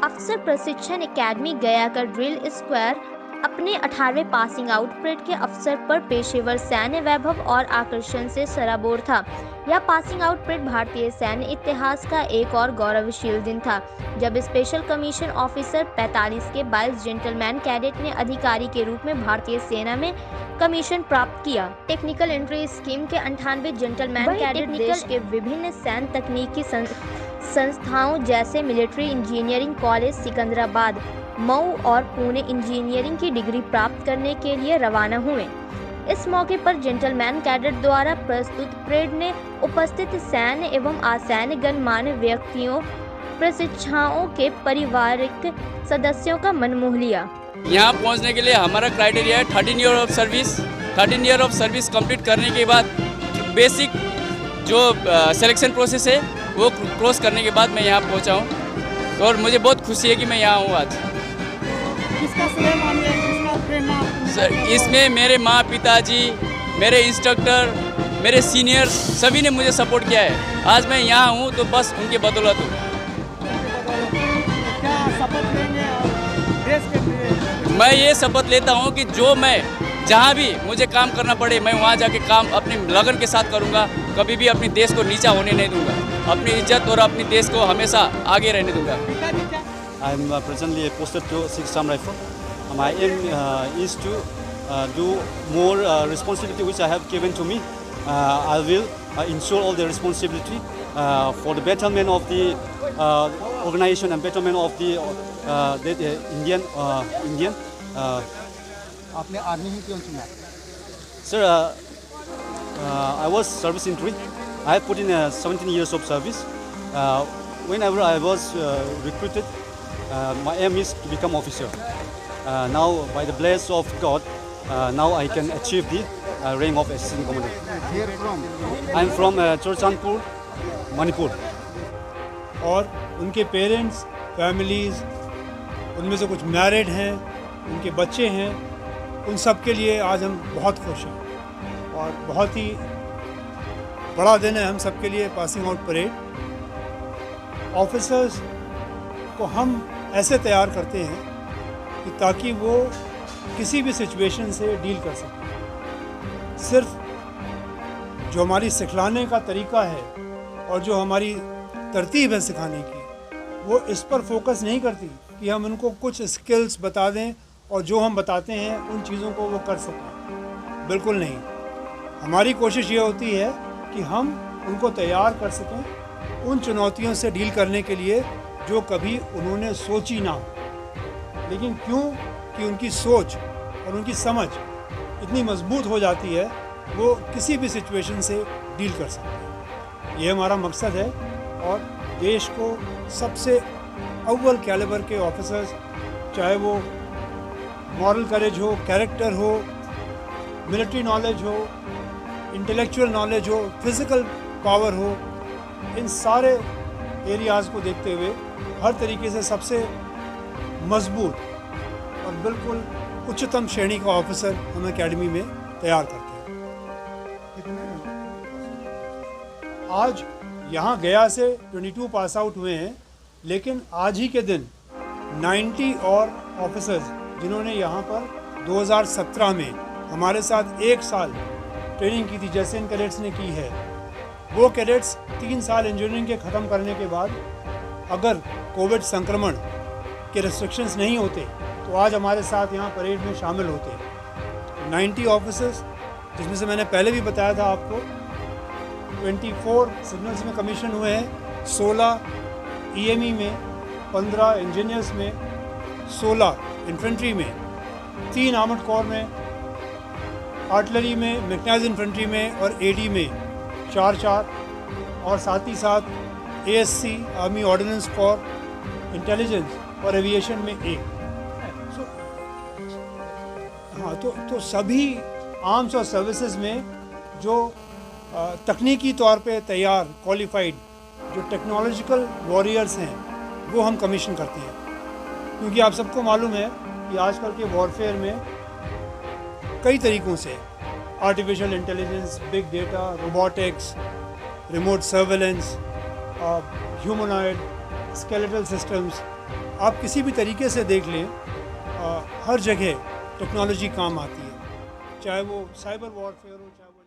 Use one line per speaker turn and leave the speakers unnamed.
अफसर प्रशिक्षण एकेडमी गया का ड्रिल स्क्वायर अपने 18वें पासिंग आउट परेड के अवसर पर पेशेवर सैन्य वैभव और आकर्षण से सराबोर था। यह पासिंग आउट परेड भारतीय सैन्य इतिहास का एक और गौरवशाली दिन था, जब स्पेशल कमीशन ऑफिसर 45 के 22 जेंटलमैन कैडेट ने अधिकारी के रूप में भारतीय सेना में कमीशन प्राप्त किया। टेक्निकल एंट्री स्कीम के 98 जेंटलमैन कैडेट देश के विभिन्न सैन्य तकनीकी संस्थाओं जैसे military engineering college Secunderabad, Mau और पुणे इंजीनियरिंग की डिग्री प्राप्त करने के लिए रवाना हुए। इस मौके पर जेंटलमैन कैडेट द्वारा प्रस्तुत परेड ने उपस्थित सैन्य एवं असैन्य गणमान्य व्यक्तियों, प्रशिक्षुओं के पारिवारिक सदस्यों का मन मोह लिया।
यहाँ पहुँचने के लिए हमारा क्राइटेरिया है 13 year of service. 13 year of service complete करने के बाद बेसिक जो सिलेक्शन प्रोसेस है वो क्रॉस करने के बाद मैं यहाँ पहुँचा हूँ और मुझे बहुत खुशी है कि मैं यहाँ हूँ आज।
किसका श्रेय मानिए, किसका प्रेरणा?
सर, इसमें मेरे माँ, पिताजी, मेरे इंस्ट्रक्टर, मेरे सीनियर्स सभी ने मुझे सपोर्ट किया है। आज मैं यहाँ हूँ तो बस उनके बदौलत हूँ।
क्या शपथ लेंगे देश के लिए?
मैं ये शपथ लेता हूँ कि जो मैं जहाँ भी मुझे काम करना पड़े मैं वहाँ जाके काम अपनी लगन के साथ करूँगा। कभी भी अपने देश को नीचा होने नहीं दूँगा। अपनी इज्जत और अपने देश को हमेशा आगे रहने दूँगा।
I am presently posted to 6th Assam Rifle. My aim is to do more responsibility which I have given to me. I will ensure all the responsibility for the betterment of the organization and betterment of the Indian.
आपने army ही क्यों चुना?
Sir, I was service in 3. I have put in 17 years of service. Whenever I was recruited, my aim is to become officer. Now, by the bless of God, now I can achieve the rank of assistant commander.
Where from?
I am from Churchandpur, Manipur.
और उनके parents, families, उनमें से कुछ married हैं, उनके बच्चे हैं, उन सब के लिए आज हम बहुत खुश हैं और बहुत ही बड़ा दिन है हम सब के लिए पासिंग आउट परेड। ऑफिसर्स को हम ऐसे तैयार करते हैं कि ताकि वो किसी भी सिचुएशन से डील कर सकें। सिर्फ जो हमारी सिखलाने का तरीका है और जो हमारी तरतीब है सिखाने की, वो इस पर फोकस नहीं करती कि हम उनको कुछ स्किल्स बता दें और जो हम बताते हैं उन चीज़ों को वो कर सकें। बिल्कुल नहीं। हमारी कोशिश ये होती है कि हम उनको तैयार कर सकें उन चुनौतियों से डील करने के लिए जो कभी उन्होंने सोची ना हो। लेकिन क्यों कि उनकी सोच और उनकी समझ इतनी मजबूत हो जाती है, वो किसी भी सिचुएशन से डील कर सकते हैं। ये हमारा मकसद है और देश को सबसे अव्वल कैलिबर के ऑफिसर्स, चाहे वो मॉरल करेज हो, कैरेक्टर हो, मिलिट्री नॉलेज हो, इंटेलेक्चुअल नॉलेज हो, फिज़िकल पावर हो, इन सारे एरियाज़ को देखते हुए हर तरीके से सबसे मजबूत और बिल्कुल उच्चतम श्रेणी का ऑफिसर हम एकेडमी में तैयार करते हैं। आज यहाँ गया से 22 पास आउट हुए हैं, लेकिन आज ही के दिन 90 और ऑफिसर्स जिन्होंने यहाँ पर 2017 में हमारे साथ 1 साल ट्रेनिंग की थी, जैसे इन कैडेट्स ने की है, वो कैडेट्स 3 साल इंजीनियरिंग के ख़त्म करने के बाद अगर कोविड संक्रमण के रेस्ट्रिक्शंस नहीं होते तो आज हमारे साथ यहाँ परेड में शामिल होते। 90 ऑफिसर्स, जिसमें से मैंने पहले भी बताया था आपको, 24 सिग्नल्स में कमीशन हुए हैं, 16 EME में, 15 इंजीनियर्स में, 16 इन्फेंट्री में, 3 आर्मर्ड कोर में, आर्टिलरी में, मैकेनाइज्ड इन्फेंट्री में और AD में 4 और साथ ही साथ ASC army ordinance core, intelligence और एविएशन में 1। हाँ, तो सभी आर्म्स और सर्विसेज में जो तकनीकी तौर पे तैयार क्वालिफाइड जो टेक्नोलॉजिकल वॉरियर्स हैं वो हम कमीशन करते हैं। क्योंकि आप सबको मालूम है कि आजकल के वॉरफेयर में कई तरीक़ों से artificial intelligence, big data, robotics, remote surveillance, humanoid, skeletal systems, आप किसी भी तरीके से देख लें, हर जगह टेक्नोलॉजी काम आती है, चाहे वो साइबर वॉरफेयर हो, चाहे वो